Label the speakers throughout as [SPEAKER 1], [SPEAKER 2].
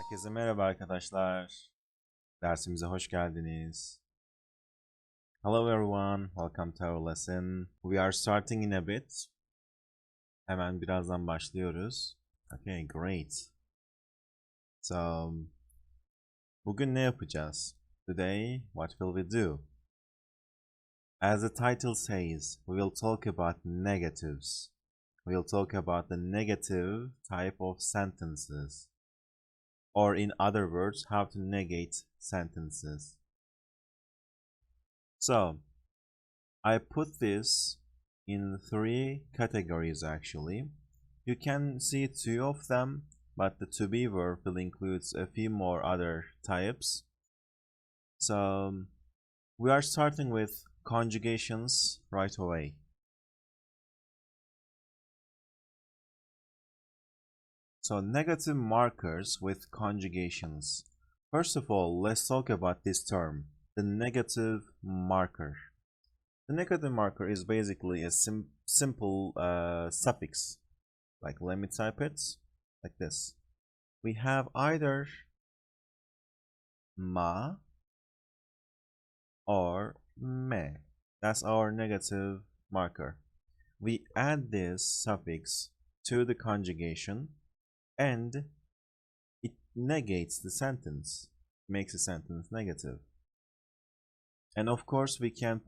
[SPEAKER 1] Herkese merhaba arkadaşlar. Dersimize hoş geldiniz. Hello everyone, welcome to our lesson. We are starting in a bit. Hemen birazdan başlıyoruz. Okay, great. So, bugün ne yapacağız? Today, what will we do? As the title says, we will talk about negatives. We will talk about the negative type of sentences. Or in other words, how to negate sentences. So, I put this in 3 categories actually. You can see 2 of them, but the to be verb will include a few more other types. So, we are starting with conjugations right away. So, negative markers with conjugations. First of all, let's talk about this term, the negative marker. The negative marker is basically a simple suffix. Like, let me type it like this. We have either ma or me. That's our negative marker. We add this suffix to the conjugation and it negates the sentence, makes the sentence negative. And of course, we can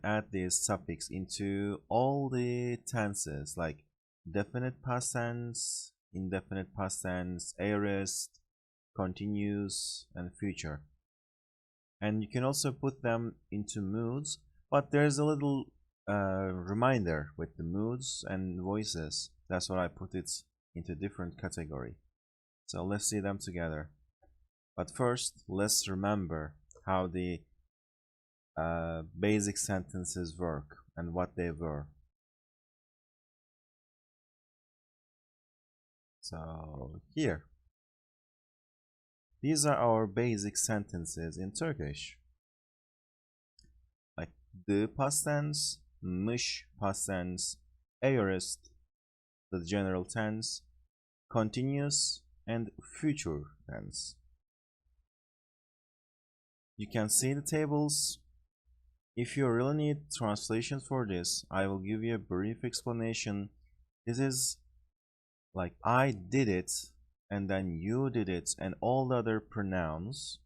[SPEAKER 1] add this suffix into all the tenses like definite past tense, indefinite past tense, aorist, continuous, and future. And you can also put them into moods, but there's a little reminder with the moods and voices. That's why I put it into different category. So let's see them together. But first, let's remember how the basic sentences work and what they were. So here, these are our basic sentences in Turkish. Like the past tense, mış past tense, aorist, the general tense, continuous, and future tense. You can see the tables. If you really need translations for this, I will give you a brief explanation. This is like I did it, and then you did it, and all the other pronouns.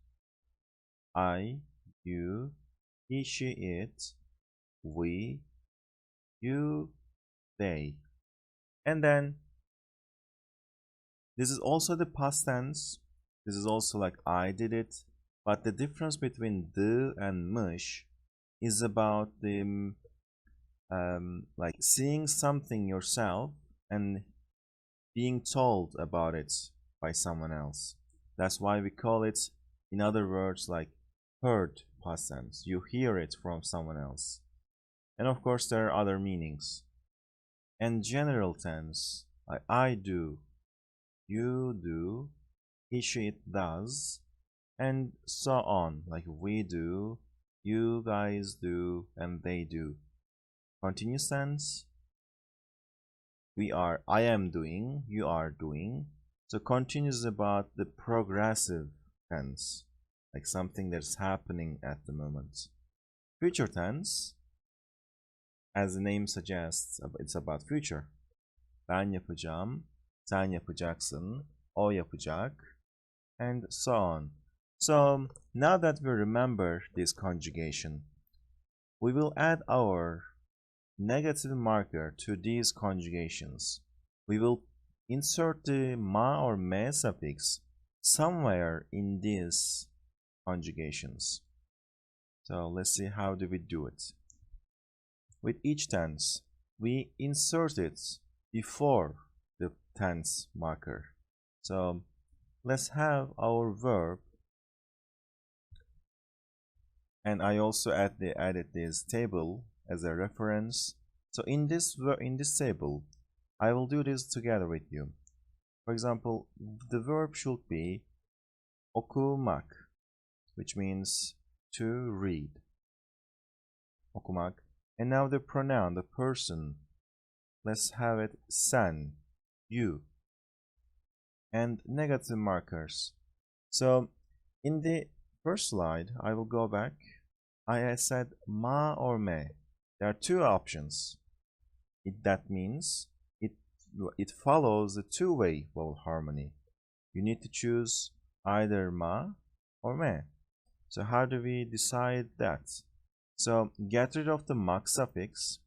[SPEAKER 1] I, you, he, she, it, we, you, they. And then this is also the past tense. This is also like I did it. But the difference between the and mış is about the like seeing something yourself and being told about it by someone else. That's why we call it, in other words, like heard past tense. You hear it from someone else. And of course there are other meanings. And general tense, like I do, you do, he, she, it does, and so on, like we do, you guys do, and they do. Continuous tense, I am doing, you are doing. So continuous is about the progressive tense, like something that's happening at the moment. Future tense, as the name suggests, it's about future. Ben yapacağım, sen yapacaksın, o yapacak, and so on. So now that we remember this conjugation, we will add our negative marker to these conjugations. We will insert the ma or me suffix somewhere in these conjugations. So let's see how do we do it. With each tense, we insert it before the tense marker. So let's have our verb, and I also added this table as a reference. So in this table, I will do this together with you. For example, the verb should be okumak, which means to read. Okumak. And now the pronoun, the person, let's have it sen, you. and negative markers. So in the first slide, I will go back. I said ma or me. There are two options. That means it follows the two-way vowel harmony. You need to choose either ma or me. So how do we decide that? So get rid of the mak suffix.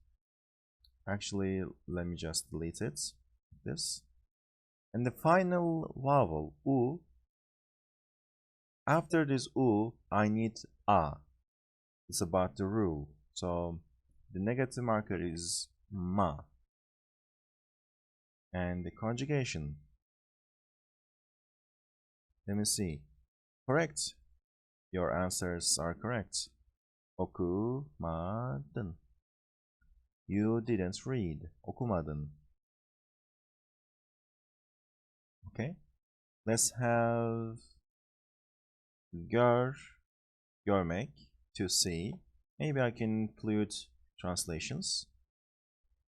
[SPEAKER 1] Actually, let me just delete it. This. And the final vowel, u. After this u, I need a. It's about the rule. So the negative marker is ma. And the conjugation. Let me see. Correct. Your answers are correct. Okumadın. You didn't read. Okumadın. Okay. Let's have görmek, to see. Maybe I can include translations.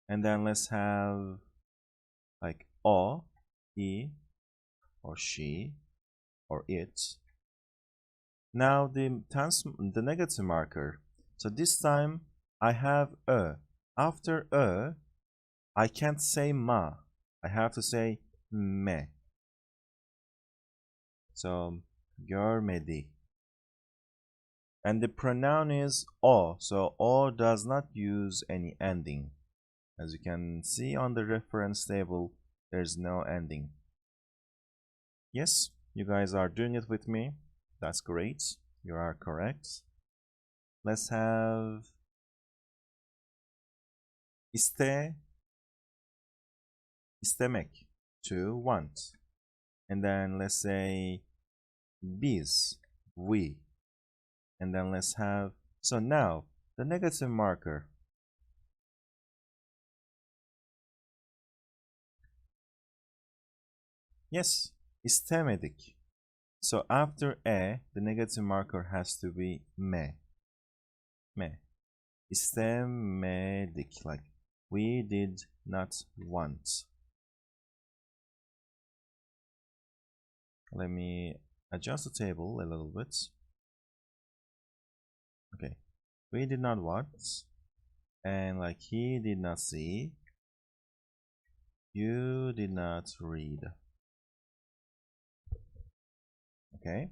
[SPEAKER 1] And then let's have like o, he, or she, or it. Now the negative marker. So this time I have ö. After ö, I can't say ma. I have to say me. So görmedi. And the pronoun is o. So o does not use any ending. As you can see on the reference table, there's no ending. Yes, you guys are doing it with me. That's great. You are correct. Let's have istemek, to want. And then let's say biz, we. And then let's have, so now the negative marker. Yes, istemedik. So after e, the negative marker has to be me. Me. İstemedik, like we did not want. Let me adjust the table a little bit. Okay, we did not want, and like he did not see, you did not read. Okay,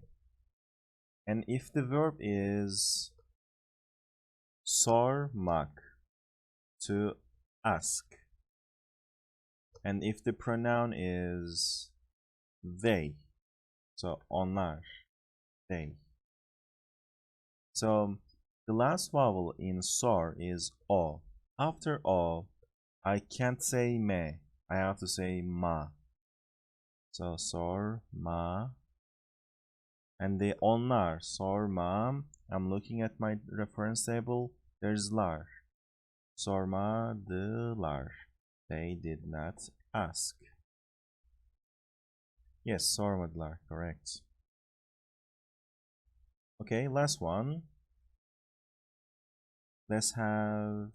[SPEAKER 1] and if the verb is sormak, to ask, and if the pronoun is they, so onlar, they. So the last vowel in sor is o. After o, I can't say me. I have to say ma. So sor, ma. And the onlar, sor, ma. I'm looking at my reference table. There's lar. Sormadılar. They did not ask. Yes, sormadılar, correct. Okay, last one. Let's have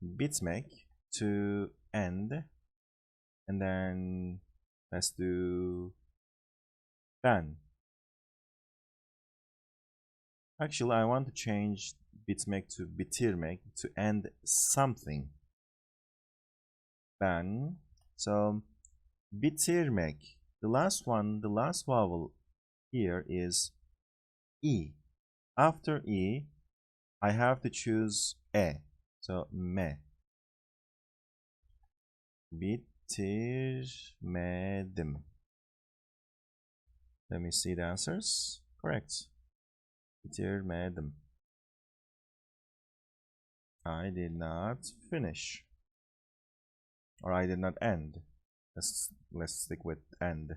[SPEAKER 1] bitmek, to end. And then let's do ben. Actually, I want to change bitmek to bitirmek, to end something. Ben. So bitirmek. The last one, the last vowel here is e. After e, I have to choose e. So me. Bitirmedim. Let me see the answers. Correct. Bitirmedim. I did not finish. Or I did not end. Let's stick with end.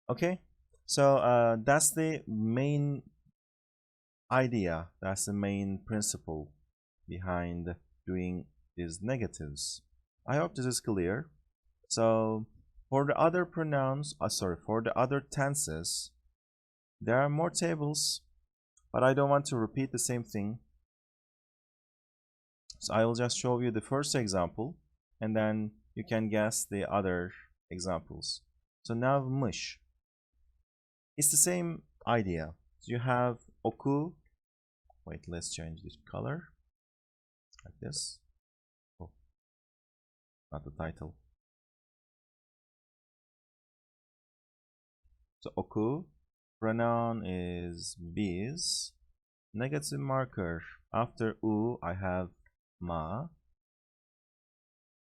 [SPEAKER 1] Okay, so that's the main idea, that's the main principle behind doing these negatives. I hope this is clear. So for the other pronouns, for the other tenses, there are more tables, but I don't want to repeat the same thing. So I will just show you the first example, and then you can guess the other examples. So now mış. It's the same idea. So you have oku. Wait, let's change this color. Like this. Oh, not the title. So oku. Pronoun is biz. Negative marker. After u, I have ma.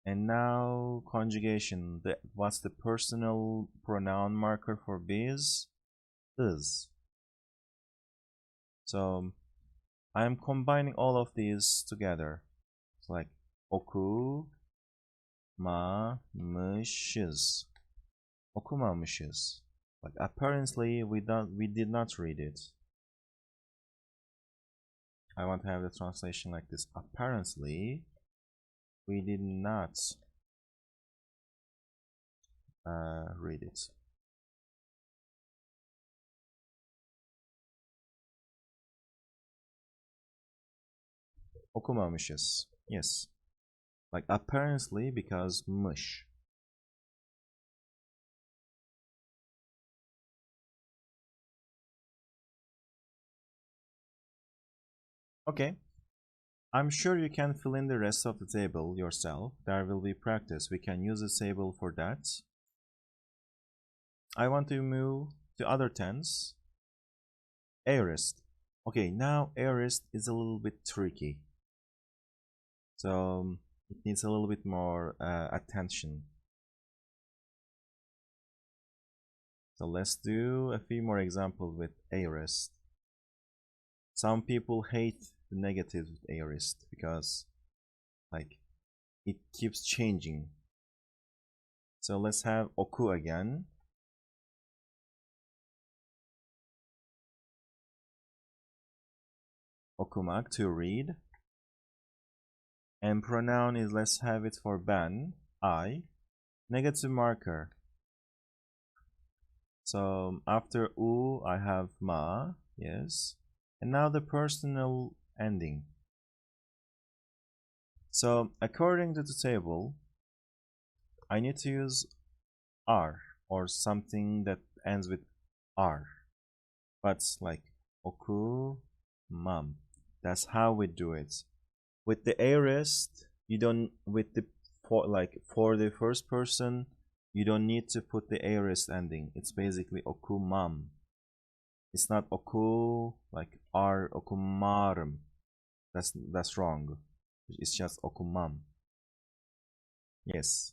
[SPEAKER 1] And now conjugation. What's the personal pronoun marker for biz? Is. So I am combining all of these together. It's like oku, mamışız. Okumamışız. Like apparently we did not read it. I want to have the translation like this. Apparently we did not read it. Okumamışız. Yes. Like apparently because mış. Okay. I'm sure you can fill in the rest of the table yourself. There will be practice. We can use the table for that. I want to move to other tense. Aorist. Okay, now aorist is a little bit tricky. So it needs a little bit more attention. So let's do a few more examples with aorist. Some people hate the negatives with aorist because like it keeps changing. So let's have oku again. Okumak, to read. And pronoun is, let's have it for ben, I. Negative marker. So after u, I have ma, yes. And now the personal ending. So according to the table, I need to use r or something that ends with r. But like oku, mam. That's how we do it. With the aorist, you don't, with the for the first person, you don't need to put the aorist ending. It's basically okumam. It's not oku like r, okumarım. That's wrong. It's just okumam. Yes.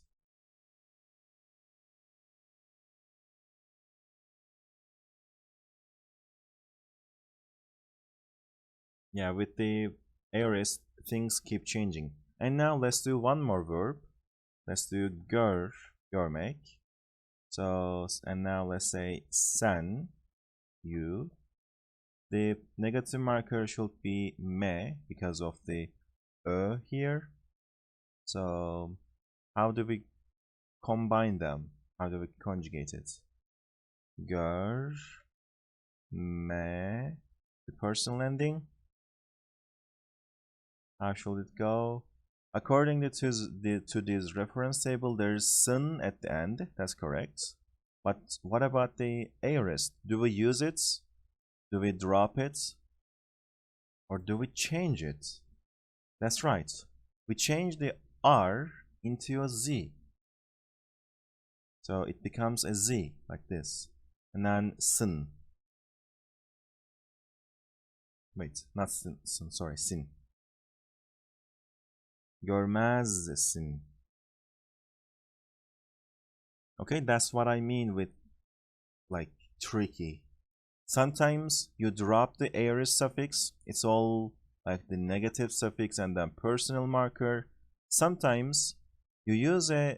[SPEAKER 1] Yeah, with the aorist, things keep changing. And now let's do one more verb. Let's do görmek. So, and now let's say sen, you. The negative marker should be me because of the here. So how do we combine them? How do we conjugate it? Gör, me, the personal ending. How should it go? According to this reference table, there's sun at the end. That's correct. But what about the aorist? Do we use it? Do we drop it? Or do we change it? That's right. We change the R into a Z. So it becomes a Z like this. And then sin. Wait, not sin, sorry, sin. Görmezsin. Okay, that's what I mean with like tricky. Sometimes you drop the aorist suffix. It's all like the negative suffix and then personal marker. Sometimes you use a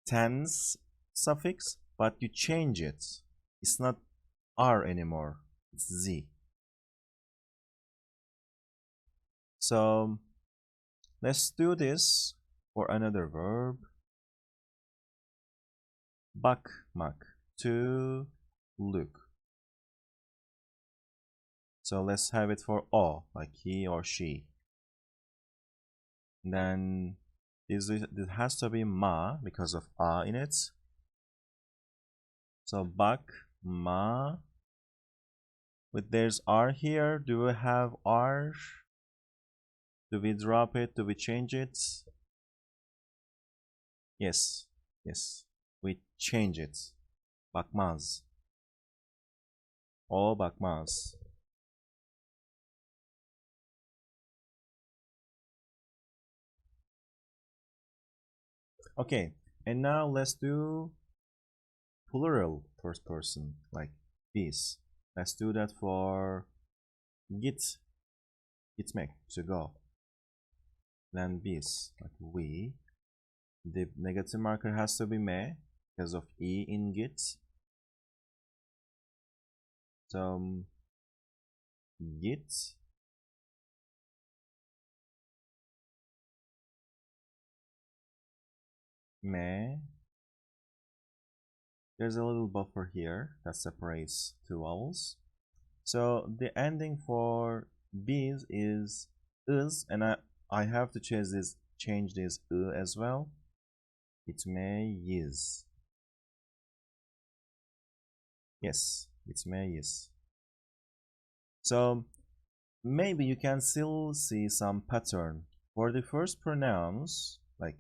[SPEAKER 1] tense suffix, but you change it. It's not R anymore. It's Z. So let's do this for another verb. Bakmak, to look. So let's have it for o, like he or she. And then It has to be ma because of a in it. So bakma. With there's r here. Do we have r? Do we drop it? Do we change it? Yes. Yes. We change it. Bakmaz. O bakmaz. Okay. And now let's do plural first person, like biz. Let's do that for gitmek, to go. Then biz, like we. The negative marker has to be me because of e in git. So git me. There's a little buffer here that separates two vowels. So the ending for biz is, and I have to change this as well. It may is. Yes, it may is. So maybe you can still see some pattern for the first pronouns like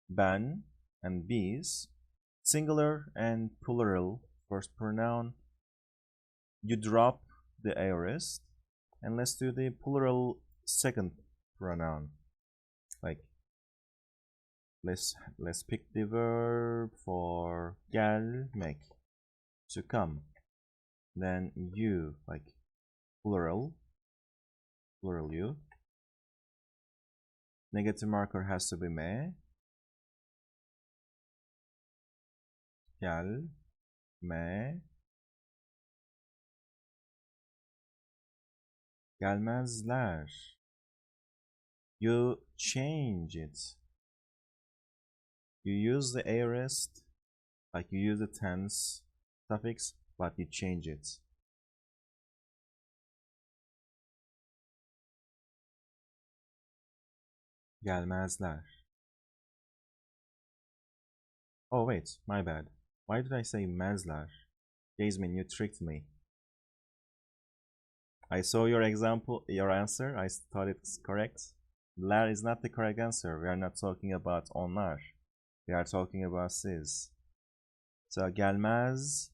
[SPEAKER 1] ben and biz, singular and plural first pronoun. You drop the aorist, and let's do the plural second pronoun. Like let's pick the verb for gelmek, to come. Then you, like plural you. Negative marker has to be me. Gelme. Gelmezler. You change it. You use the aorist, like you use the tense suffix, but you change it. Gelmezler. Oh wait, my bad. Why did I say mezler? Jasmine, you tricked me. I saw your answer. I thought it's correct. Ler is not the correct answer. We are not talking about onlar. We are talking about siz. So gelmez.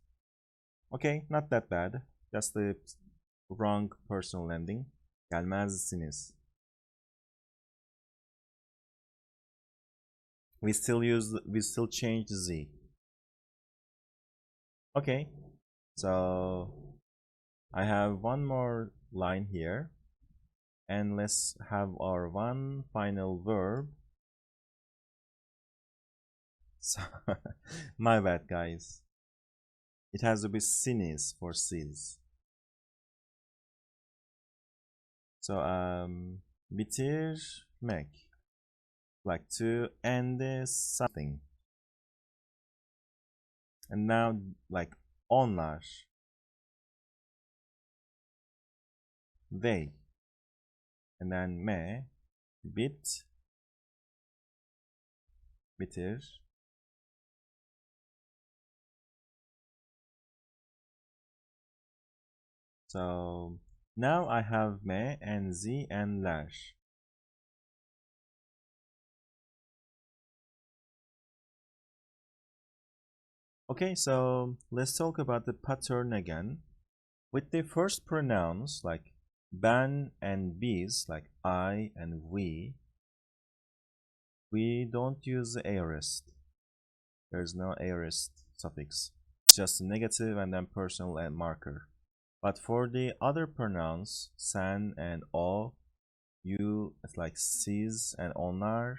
[SPEAKER 1] Okay, not that bad. Just the wrong personal ending. Gelmezsiniz. We still change z. Okay, so I have one more line here, and let's have our one final verb. So, my bad, guys. It has to be sinis for sis. So bitirmek, like to end something. And now like onlar, they, and then me, bitir. So now I have me and z and lash. Okay, so let's talk about the pattern again. With the first pronouns like ben and biz, like I and we don't use the aorist. There's no aorist suffix. It's just a negative and then personal and marker. But for the other pronouns, sen and o, you, it's like siz and onlar,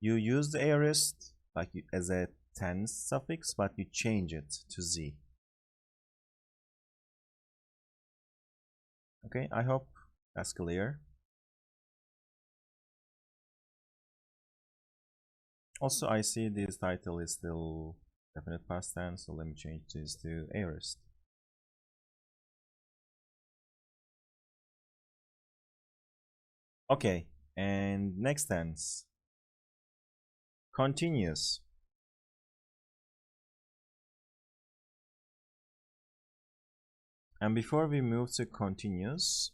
[SPEAKER 1] you use the aorist like as a tense suffix, but you change it to z. Okay, I hope that's clear. Also, I see this title is still definite past tense, so let me change this to aorist. Okay, and next tense. Continuous. And before we move to continuous,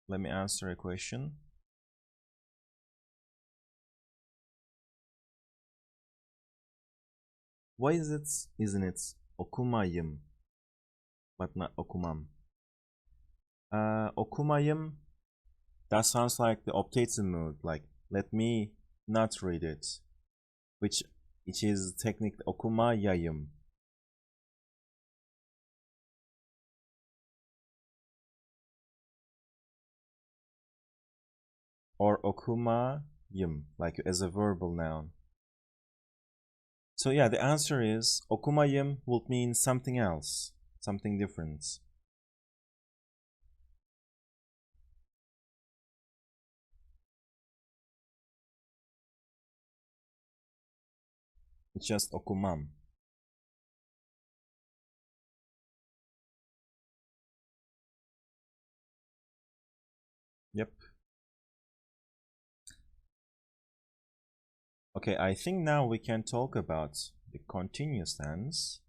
[SPEAKER 1] let me answer a question. Why isn't it okumayım but not okumam? Okumayım, that sounds like the optative mood, like let me not read it, which is technically okumayayım. Or okumayım, like as a verbal noun. So yeah, the answer is okumayım would mean something else, something different. It's just okumam. Yep. Okay, I think now we can talk about the continuous tense.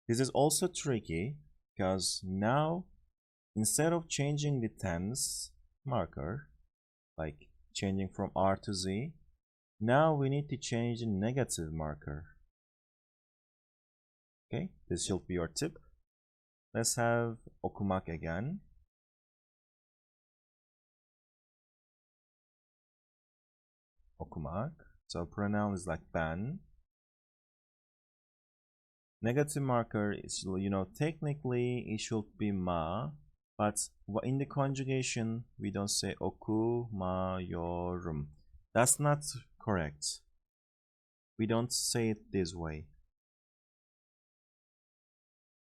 [SPEAKER 1] This is also tricky because now instead of changing the tense marker, like changing from R to Z, now we need to change the negative marker. Okay, this should be your tip. Let's have okumak again. Okumak. So pronoun is like ben. Negative marker is, technically it should be ma, but in the conjugation we don't say okumayorum. That's not correct. We don't say it this way.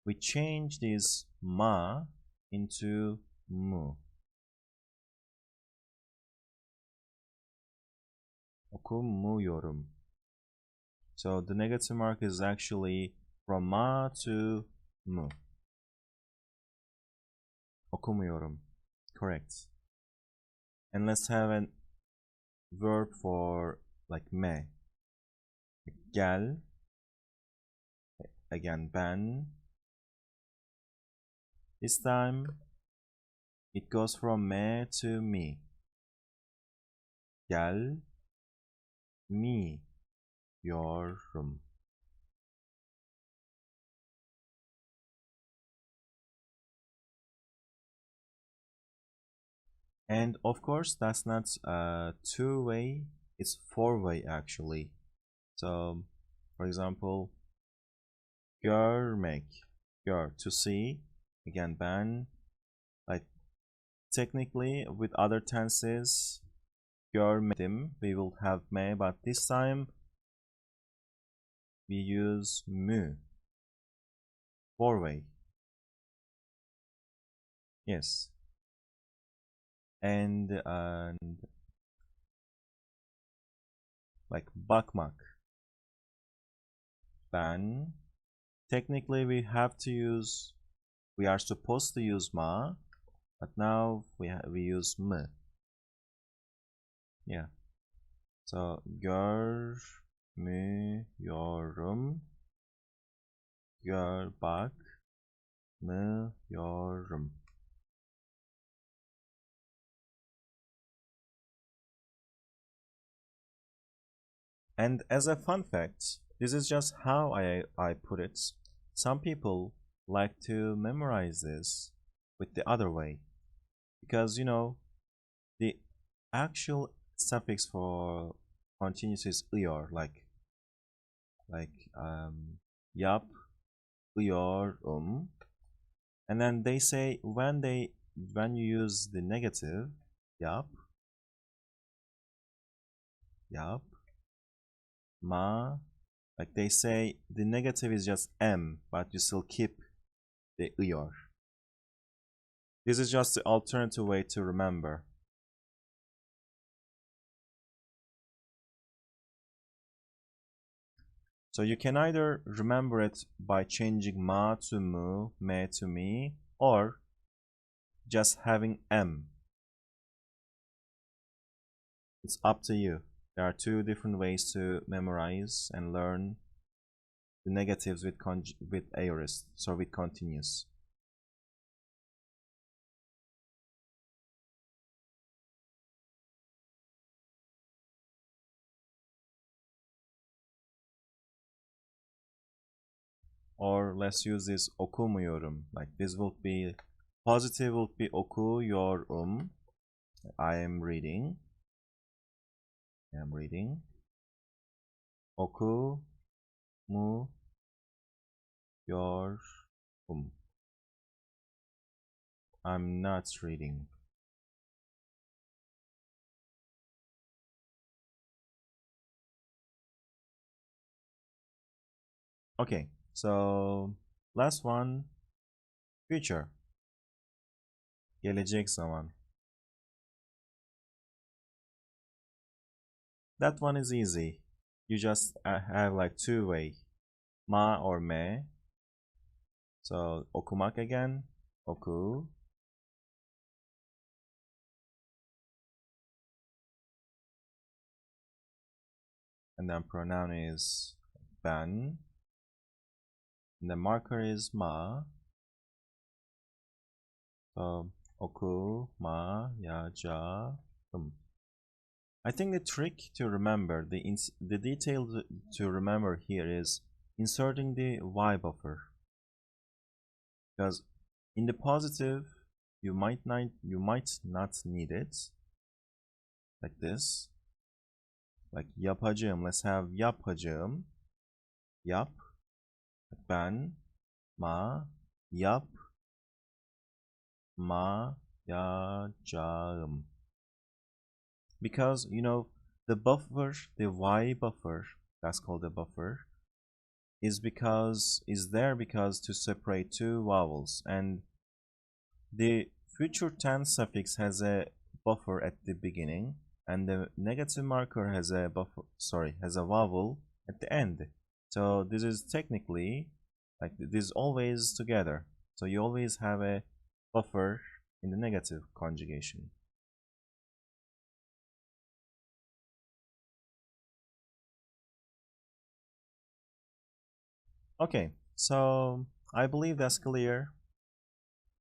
[SPEAKER 1] We change this ma into mu. Okumuyorum. So the negative mark is actually from ma to mu. Okumuyorum. Correct. And let's have a verb for like me. Gel. Again, ben. This time it goes from me to me. Gel mi yorum. And of course that's not two-way, it's four-way actually. So for example, görmek, gör, to see, again ben, like technically with other tenses görmedim we will have me, but this time we use mü, four-way. Yes. And like bakmak, ben, technically we are supposed to use ma, but now we use m. Yeah. So görmüyorum, bakmıyorum. And as a fun fact, this is just how I put it. Some people like to memorize this with the other way, because the actual suffix for continuous is ıyor, like yap, ıyorum, and then they say when you use the negative yap, ma, like they say the negative is just m, but you still keep the ıyor. This is just the alternative way to remember. So you can either remember it by changing ma to mu, me to me, or just having m. It's up to you. There are two different ways to memorize and learn the negatives with aorist, so with continuous. Or let's use this okumuyorum. Like this would be positive would be okuyorum. I am reading. I am reading. Okumuyorum. I'm not reading. Okay, so last one, future. Gelecek zaman. That one is easy. You just have like two way, ma or me. So okumak again, oku. And then pronoun is ben. And the marker is ma. So oku, ma, ya, ja, I think the trick to remember, the detail to remember here is inserting the y buffer. Because in the positive, you might not need it. Like this. Like yapacağım. Let's have yapacağım. Yap. Ben. Ma. Yap. Ma. Yacağım. Because, you know, the buffer, the y buffer, that's called the buffer, is there because to separate two vowels, and the future tense suffix has a buffer at the beginning, and the negative marker has a vowel at the end. So this is technically like this is always together. So you always have a buffer in the negative conjugation. Okay, so I believe that's clear.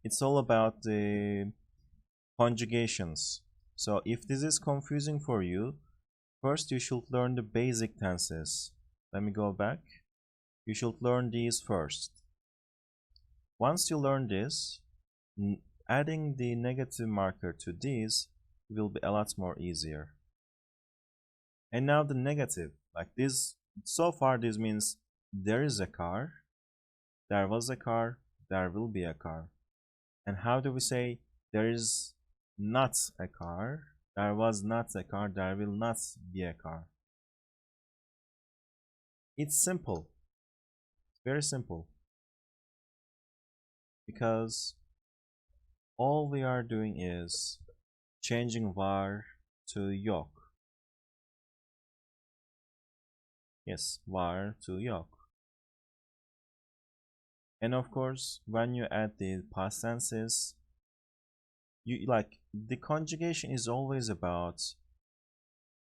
[SPEAKER 1] It's all about the conjugations. So if this is confusing for you, first you should learn the basic tenses. Let me go back. You should learn these first. Once you learn this, adding the negative marker to these will be a lot more easier. And now the negative, like this, so far this means there is a car, there was a car, there will be a car. And how do we say there is not a car, there was not a car, there will not be a car? It's simple, very simple, because all we are doing is changing var to yok. Yes, var to yok. And of course, when you add the past tenses, the conjugation is always about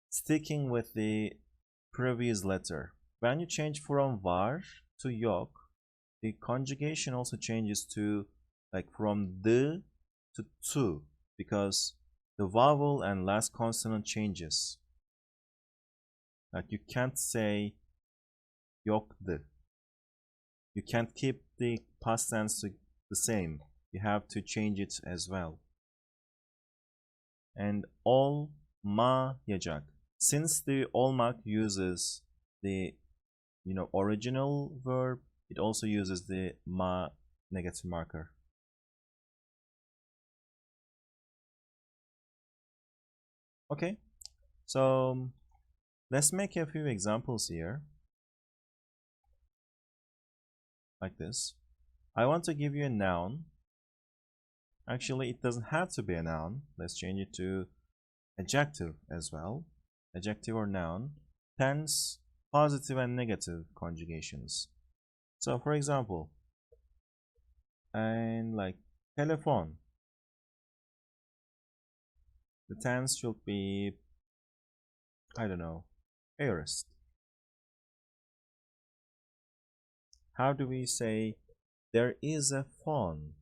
[SPEAKER 1] sticking with the previous letter. When you change from var to yok, the conjugation also changes to from the to tu, because the vowel and last consonant changes. Like you can't say yoktu. You can't keep the past tense the same. You have to change it as well. And olmayacak. Since the olmak uses the original verb, it also uses the ma negative marker. Okay, so let's make a few examples here. Like this. I want to give you a noun. Actually, it doesn't have to be a noun. Let's change it to adjective as well. Adjective or noun. Tense, positive and negative conjugations. So for example, and like telephone, the tense should be I don't know, aorist. How do we say there is a phone?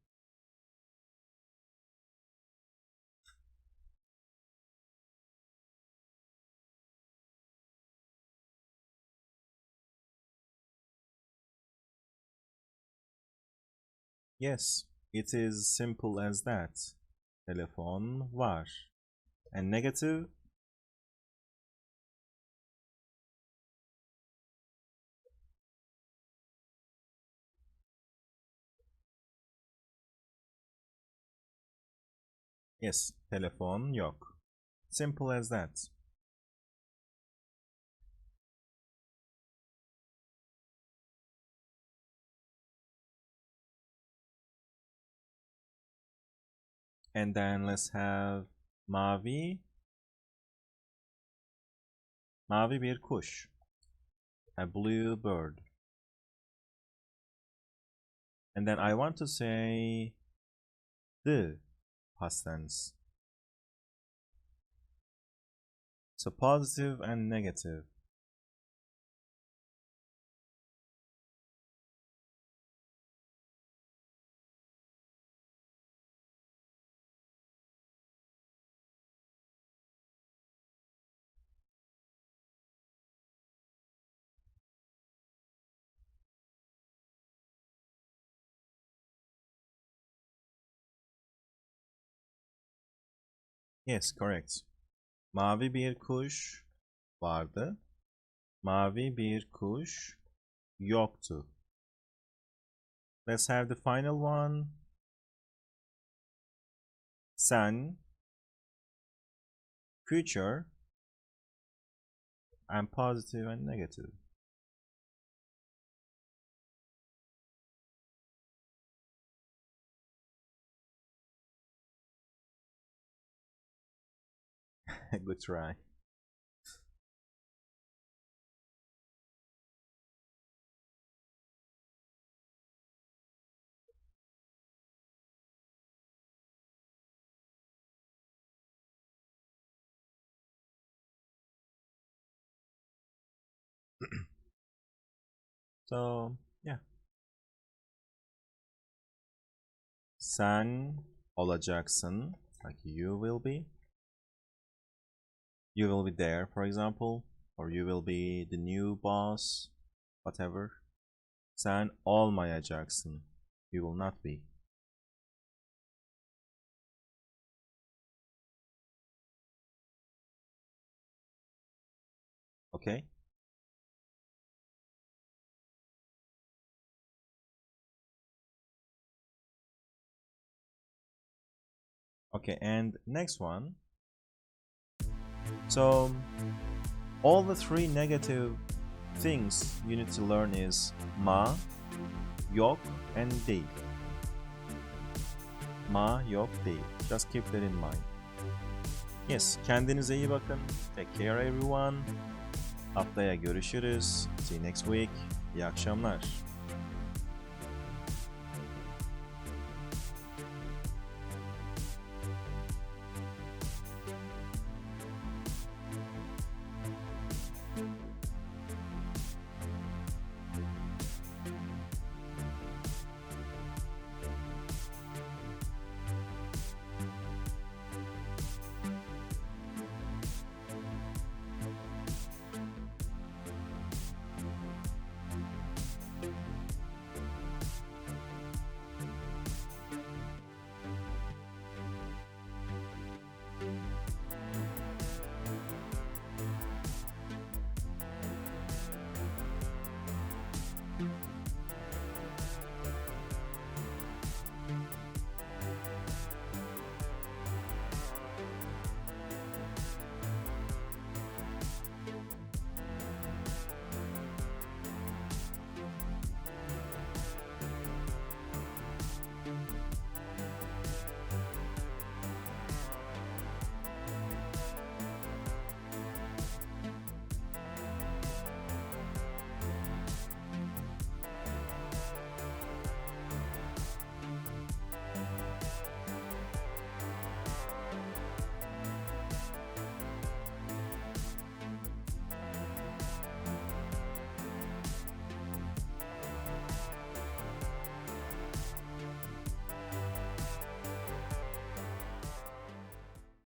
[SPEAKER 1] Yes, it is simple as that. Telefon var. And negative? Yes, telefon yok. Simple as that. And then let's have mavi. Mavi bir kuş. A blue bird. And then I want to say the past tense. So positive and negative. Yes, correct. Mavi bir kuş vardı. Mavi bir kuş yoktu. Let's have the final one. Sen, future, and positive and negative. Good try. So, yeah. Sen olacaksın. Like you will be. You will be there, for example. Or you will be the new boss. Whatever. Sen olmayacaksın. You will not be. Okay? Okay, and next one. So, all the three negative things you need to learn is ma, yok, and değil. Ma, yok, değil. Just keep that in mind. Yes, kendinize iyi bakın. Take care everyone. Haftaya görüşürüz. See you next week. İyi akşamlar.